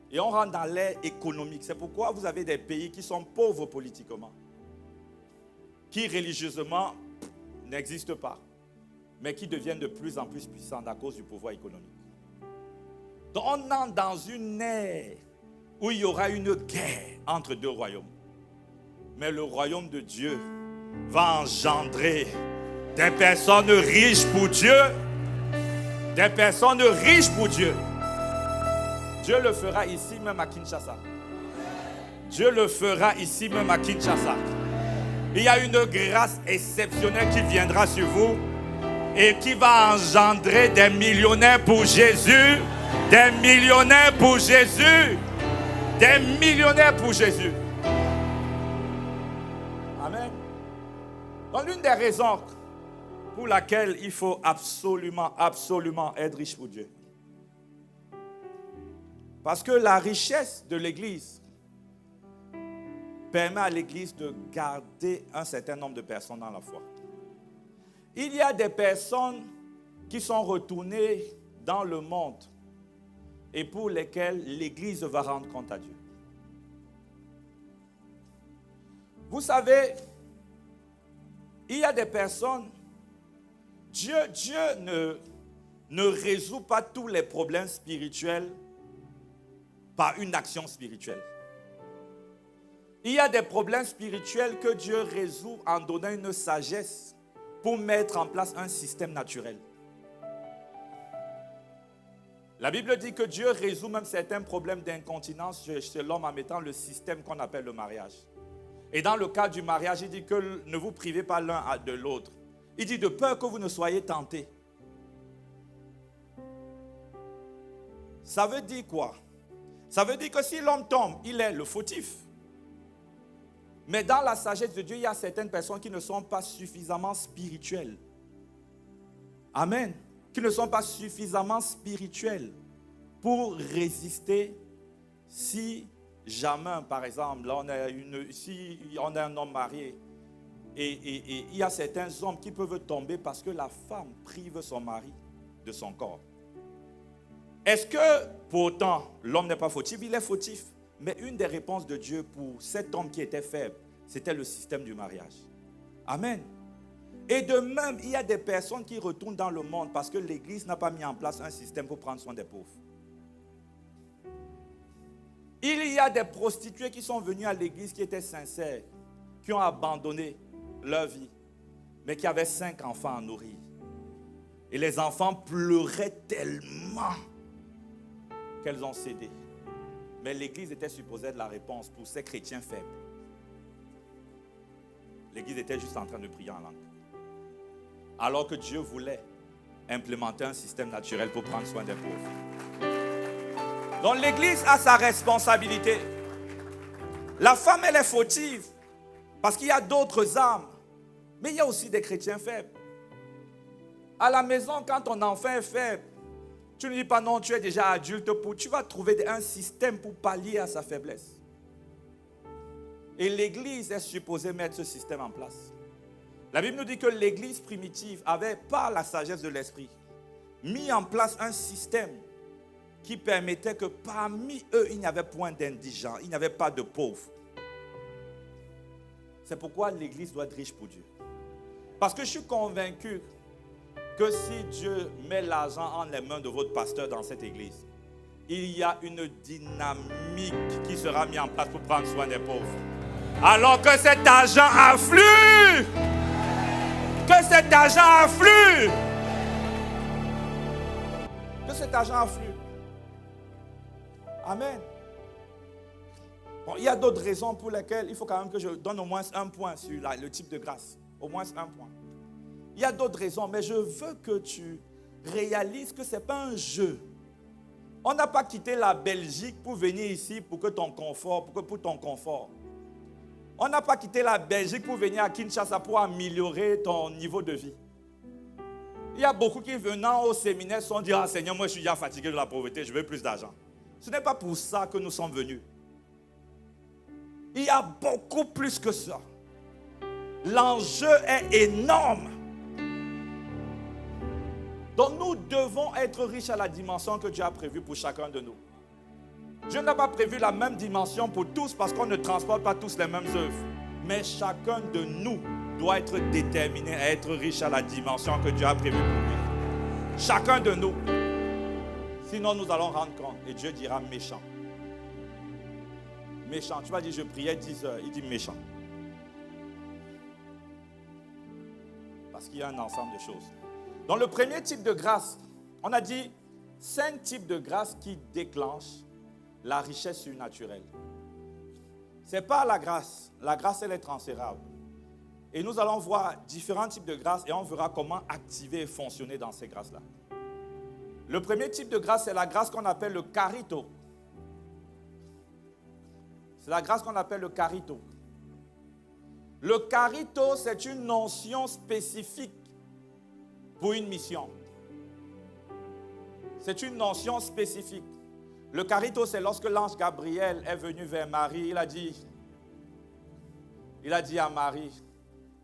Et on rentre dans l'ère économique. C'est pourquoi vous avez des pays qui sont pauvres politiquement, qui religieusement n'existent pas, mais qui deviennent de plus en plus puissants à cause du pouvoir économique. Donc on entre dans une ère où il y aura une guerre entre deux royaumes. Mais le royaume de Dieu va engendrer des personnes riches pour Dieu. Des personnes riches pour Dieu. Dieu le fera ici même à Kinshasa. Dieu le fera ici même à Kinshasa. Il y a une grâce exceptionnelle qui viendra sur vous et qui va engendrer des millionnaires pour Jésus. Des millionnaires pour Jésus. Des millionnaires pour Jésus. Amen. Donc l'une des raisons pour laquelle il faut absolument être riche pour Dieu. Parce que la richesse de l'Église permet à l'Église de garder un certain nombre de personnes dans la foi. Il y a des personnes qui sont retournées dans le monde et pour lesquelles l'Église va rendre compte à Dieu. Vous savez, il y a des personnes, Dieu ne résout pas tous les problèmes spirituels par une action spirituelle. Il y a des problèmes spirituels que Dieu résout en donnant une sagesse pour mettre en place un système naturel. La Bible dit que Dieu résout même certains problèmes d'incontinence chez l'homme en mettant le système qu'on appelle le mariage. Et dans le cas du mariage, il dit que ne vous privez pas l'un de l'autre. Il dit de peur que vous ne soyez tentés. Ça veut dire quoi? Ça veut dire que si l'homme tombe, il est le fautif. Mais dans la sagesse de Dieu, il y a certaines personnes qui ne sont pas suffisamment spirituelles. Amen. Qui ne sont pas suffisamment spirituelles pour résister si jamais, par exemple, là si on a un homme marié et il y a certains hommes qui peuvent tomber parce que la femme prive son mari de son corps. Est-ce que pourtant l'homme n'est pas fautif? Il est fautif. Mais une des réponses de Dieu pour cet homme qui était faible, c'était le système du mariage. Amen. Et de même, il y a des personnes qui retournent dans le monde parce que l'Église n'a pas mis en place un système pour prendre soin des pauvres. Il y a des prostituées qui sont venues à l'Église qui étaient sincères, qui ont abandonné leur vie, mais qui avaient 5 enfants à nourrir. Et les enfants pleuraient tellement qu'elles ont cédé. Mais l'Église était supposée être la réponse pour ces chrétiens faibles. L'Église était juste en train de prier en langue. Alors que Dieu voulait implémenter un système naturel pour prendre soin des pauvres. Donc l'Église a sa responsabilité. La femme, elle est fautive parce qu'il y a d'autres âmes. Mais il y a aussi des chrétiens faibles. À la maison, quand ton enfant est faible, tu ne dis pas non, tu es déjà adulte, tu vas trouver un système pour pallier à sa faiblesse. Et l'Église est supposée mettre ce système en place. La Bible nous dit que l'Église primitive avait, par la sagesse de l'Esprit, mis en place un système qui permettait que parmi eux, il n'y avait point d'indigents, il n'y avait pas de pauvres. C'est pourquoi l'Église doit être riche pour Dieu. Parce que je suis convaincu que si Dieu met l'argent entre les mains de votre pasteur dans cette église, il y a une dynamique qui sera mise en place pour prendre soin des pauvres. Alors que cet argent afflue, que cet argent afflue, que cet argent afflue. Amen. Bon, il y a d'autres raisons pour lesquelles il faut quand même que je donne au moins un point sur le type de grâce. Au moins un point. Il y a d'autres raisons, mais je veux que tu réalises que ce n'est pas un jeu. On n'a pas quitté la Belgique pour venir ici pour ton confort. On n'a pas quitté la Belgique pour venir à Kinshasa pour améliorer ton niveau de vie. Il y a beaucoup qui venant au séminaire sont dit « Ah Seigneur, moi je suis déjà fatigué de la pauvreté, je veux plus d'argent. » Ce n'est pas pour ça que nous sommes venus. Il y a beaucoup plus que ça. L'enjeu est énorme. Donc nous devons être riches à la dimension que Dieu a prévue pour chacun de nous. Dieu n'a pas prévu la même dimension pour tous parce qu'on ne transporte pas tous les mêmes œuvres. Mais chacun de nous doit être déterminé à être riche à la dimension que Dieu a prévue pour lui. Chacun de nous. Sinon nous allons rendre compte et Dieu dira méchant. Méchant. Tu vas dire je priais 10 heures. Il dit méchant. Parce qu'il y a un ensemble de choses. Dans le premier type de grâce, on a dit 5 types de grâce qui déclenchent la richesse surnaturelle. Ce n'est pas la grâce. La grâce, elle est transférable. Et nous allons voir différents types de grâces et on verra comment activer et fonctionner dans ces grâces-là. Le premier type de grâce, c'est la grâce qu'on appelle le carito. C'est la grâce qu'on appelle le carito. Le carito, c'est une notion spécifique pour une mission. C'est une notion spécifique. Le carito, c'est lorsque l'ange Gabriel est venu vers Marie. Il a dit à Marie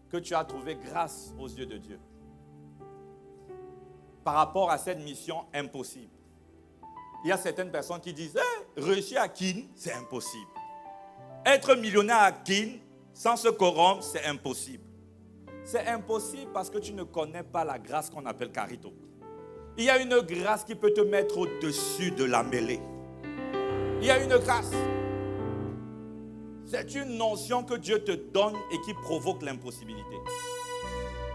que tu as trouvé grâce aux yeux de Dieu. Par rapport à cette mission impossible. Il y a certaines personnes qui disent réussir à Kin, c'est impossible. Être millionnaire à Kin, sans se corrompre, c'est impossible. C'est impossible parce que tu ne connais pas la grâce qu'on appelle carito. Il y a une grâce qui peut te mettre au-dessus de la mêlée. Il y a une grâce. C'est une notion que Dieu te donne et qui provoque l'impossibilité.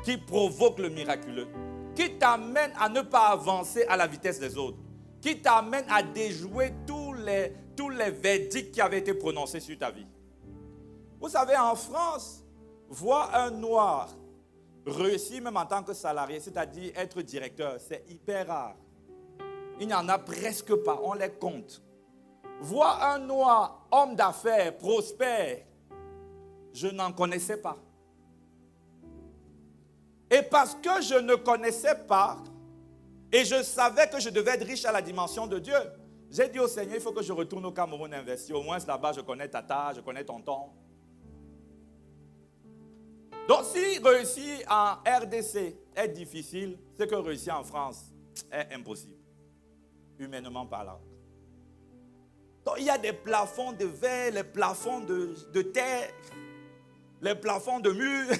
Qui provoque le miraculeux. Qui t'amène à ne pas avancer à la vitesse des autres. Qui t'amène à déjouer tous les verdicts qui avaient été prononcés sur ta vie. Vous savez, en France, voir un noir réussir même en tant que salarié, c'est-à-dire être directeur, c'est hyper rare. Il n'y en a presque pas, on les compte. Voir un noir, homme d'affaires, prospère, je n'en connaissais pas. Et parce que je ne connaissais pas, et je savais que je devais être riche à la dimension de Dieu, j'ai dit au Seigneur, il faut que je retourne au Cameroun investir. Au moins là-bas, je connais Tata, je connais Tonton. Donc, si réussir en RDC est difficile, c'est que réussir en France est impossible, humainement parlant. Donc, il y a des plafonds de verre, les plafonds de terre, les plafonds de murs.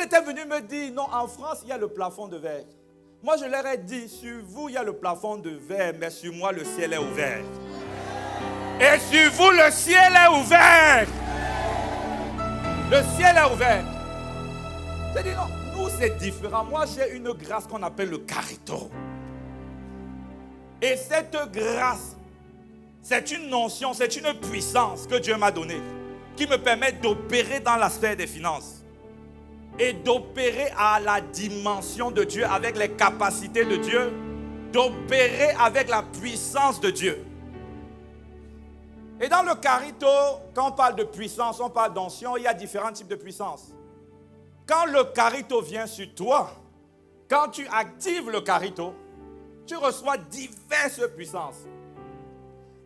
étaient venus me dire, non, en France, il y a le plafond de verre. Moi, je leur ai dit, sur vous, il y a le plafond de verre, mais sur moi, le ciel est ouvert. Et sur vous, le ciel est ouvert. Le ciel est ouvert. J'ai dit, non, nous, c'est différent. Moi, j'ai une grâce qu'on appelle le carito. Et cette grâce, c'est une notion, c'est une puissance que Dieu m'a donnée, qui me permet d'opérer dans la sphère des finances et d'opérer à la dimension de Dieu avec les capacités de Dieu, d'opérer avec la puissance de Dieu. Et dans le carito, quand on parle de puissance, on parle d'onction, il y a différents types de puissance. Quand le carito vient sur toi, quand tu actives le carito, tu reçois diverses puissances.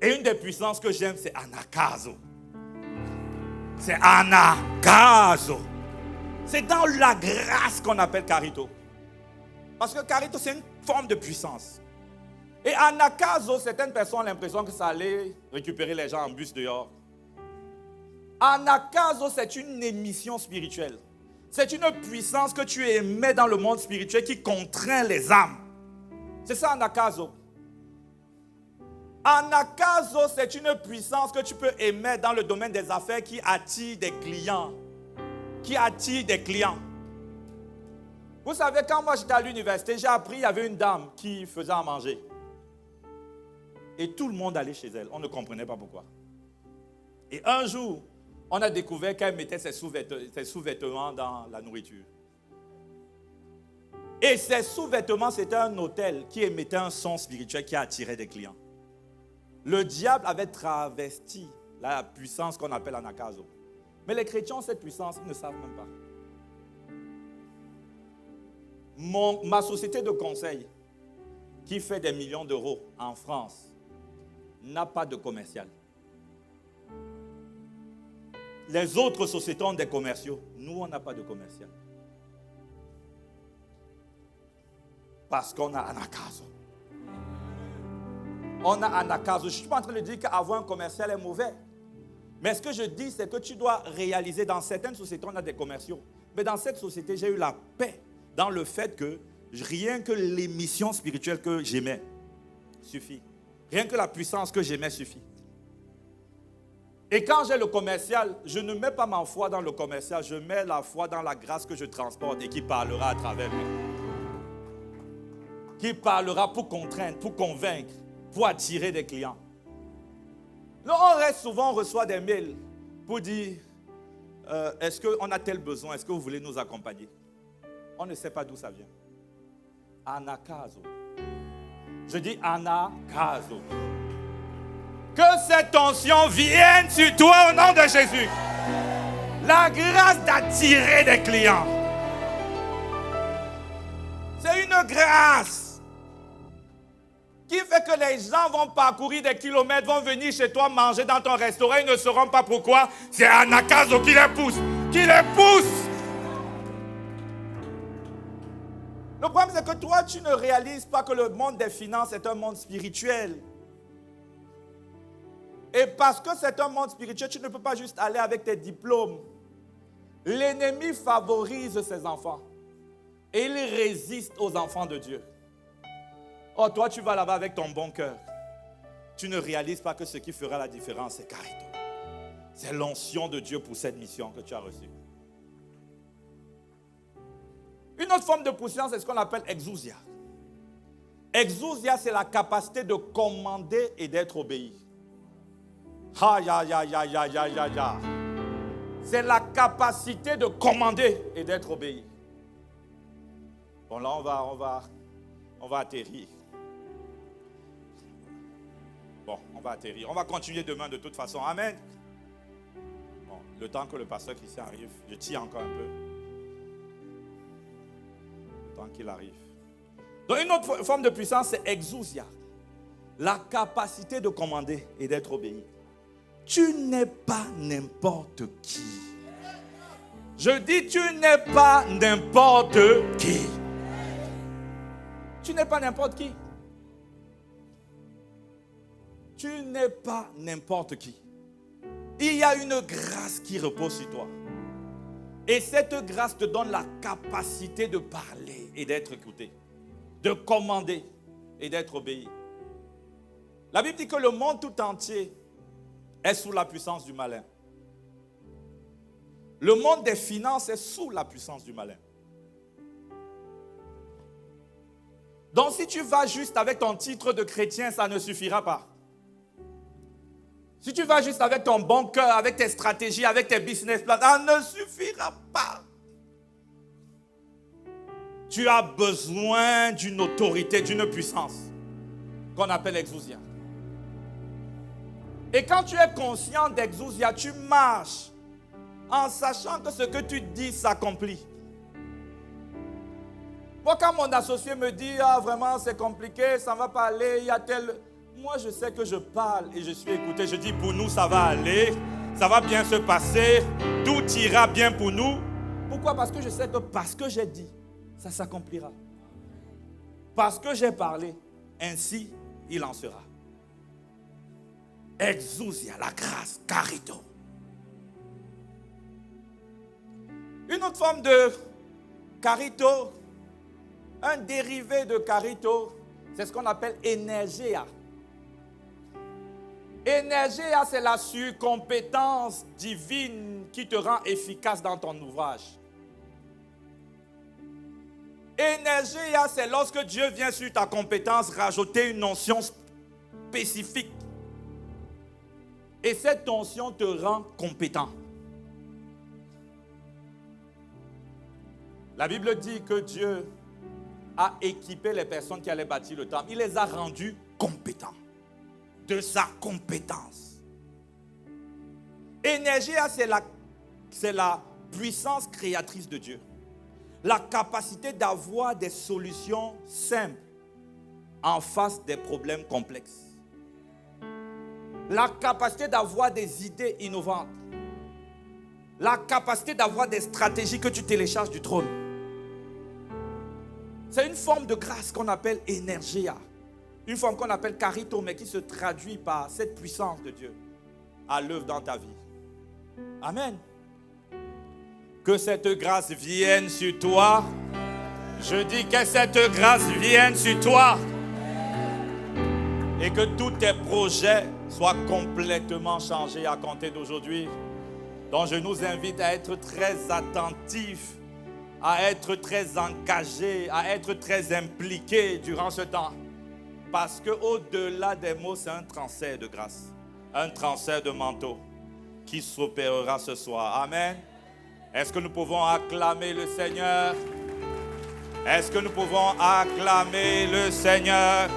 Et une des puissances que j'aime, c'est anakazo. C'est anakazo. C'est dans la grâce qu'on appelle carito. Parce que carito, c'est une forme de puissance. Et anakazo, certaines personnes ont l'impression que ça allait récupérer les gens en bus dehors. Anakazo, c'est une émission spirituelle. C'est une puissance que tu émets dans le monde spirituel qui contraint les âmes. C'est ça, anakazo. Anakazo, c'est une puissance que tu peux émettre dans le domaine des affaires qui attire des clients. Qui attire des clients. Vous savez, quand moi j'étais à l'université, j'ai appris qu'il y avait une dame qui faisait à manger. Et tout le monde allait chez elle. On ne comprenait pas pourquoi. Et un jour, on a découvert qu'elle mettait ses sous-vêtements dans la nourriture. Et ses sous-vêtements, c'était un hôtel qui émettait un son spirituel qui attirait des clients. Le diable avait travesti la puissance qu'on appelle anakazo. Mais les chrétiens ont cette puissance, ils ne savent même pas. Ma société de conseil, qui fait des millions d'euros en France, n'a pas de commercial. Les autres sociétés ont des commerciaux. Nous, on n'a pas de commercial. Parce qu'on a anakazo. On a anakazo. Je ne suis pas en train de dire qu'avoir un commercial est mauvais. Mais ce que je dis, c'est que tu dois réaliser, dans certaines sociétés, on a des commerciaux. Mais dans cette société, j'ai eu la paix dans le fait que rien que l'émission spirituelle que j'aimais suffit. Rien que la puissance que j'aimais suffit. Et quand j'ai le commercial, je ne mets pas ma foi dans le commercial, je mets la foi dans la grâce que je transporte et qui parlera à travers lui. Qui parlera pour contraindre, pour convaincre, pour attirer des clients. Là, on reste souvent, on reçoit des mails pour dire est-ce qu'on a tel besoin, est-ce que vous voulez nous accompagner? On ne sait pas d'où ça vient. Anakazo. Je dis anakazo. Que cette onction vienne sur toi au nom de Jésus. La grâce d'attirer des clients. C'est une grâce qui fait que les gens vont parcourir des kilomètres, vont venir chez toi manger dans ton restaurant. Ils ne sauront pas pourquoi. C'est anakazo qui les pousse. Qui les pousse. Le problème, c'est que toi, tu ne réalises pas que le monde des finances est un monde spirituel. Et parce que c'est un monde spirituel, tu ne peux pas juste aller avec tes diplômes. L'ennemi favorise ses enfants. Et il résiste aux enfants de Dieu. Oh, toi, tu vas là-bas avec ton bon cœur. Tu ne réalises pas que ce qui fera la différence, c'est carito. C'est l'onction de Dieu pour cette mission que tu as reçue. Une autre forme de puissance, c'est ce qu'on appelle exousia. Exousia, c'est la capacité de commander et d'être obéi. C'est la capacité de commander et d'être obéi. Bon, là, on va atterrir. Bon, on va atterrir. On va continuer demain de toute façon. Amen. Bon, le temps que le pasteur Christian arrive, je tire encore un peu. Le temps qu'il arrive. Donc, une autre forme de puissance, c'est exousia. La capacité de commander et d'être obéi. Tu n'es pas n'importe qui. Je dis, tu n'es pas n'importe qui. Tu n'es pas n'importe qui. Tu n'es pas n'importe qui. Il y a une grâce qui repose sur toi. Et cette grâce te donne la capacité de parler et d'être écouté, de commander et d'être obéi. La Bible dit que le monde tout entier est sous la puissance du malin. Le monde des finances est sous la puissance du malin. Donc si tu vas juste avec ton titre de chrétien, ça ne suffira pas. Si tu vas juste avec ton bon cœur, avec tes stratégies, avec tes business plans, ça ne suffira pas. Tu as besoin d'une autorité, d'une puissance qu'on appelle exousia. Et quand tu es conscient d'exousia, tu marches en sachant que ce que tu dis s'accomplit. Moi, quand mon associé me dit « Ah, vraiment, c'est compliqué, ça ne va pas aller, il y a tel... » Moi, je sais que je parle et je suis écouté. Je dis « Pour nous, ça va aller, ça va bien se passer, tout ira bien pour nous. » Pourquoi? Parce que je sais que parce que j'ai dit, ça s'accomplira. Parce que j'ai parlé, ainsi il en sera. Exousia, la grâce, carito. Une autre forme de carito, un dérivé de carito, c'est ce qu'on appelle énergia. Énergia, c'est la surcompétence divine qui te rend efficace dans ton ouvrage. Énergia, c'est lorsque Dieu vient sur ta compétence rajouter une notion spécifique. Et cette notion te rend compétent. La Bible dit que Dieu a équipé les personnes qui allaient bâtir le temple. Il les a rendus compétents de sa compétence. Énergia, c'est la puissance créatrice de Dieu. La capacité d'avoir des solutions simples en face des problèmes complexes. La capacité d'avoir des idées innovantes. La capacité d'avoir des stratégies que tu télécharges du trône. C'est une forme de grâce qu'on appelle énergia. Une forme qu'on appelle carito, mais qui se traduit par cette puissance de Dieu à l'œuvre dans ta vie. Amen. Que cette grâce vienne sur toi. Je dis que cette grâce vienne sur toi. Et que tous tes projets soient complètement changés à compter d'aujourd'hui. Donc je nous invite à être très attentifs, à être très engagés, à être très impliqués durant ce temps. Parce qu'au-delà des mots, c'est un transfert de grâce, un transfert de manteau qui s'opérera ce soir. Amen. Est-ce que nous pouvons acclamer le Seigneur? Est-ce que nous pouvons acclamer le Seigneur?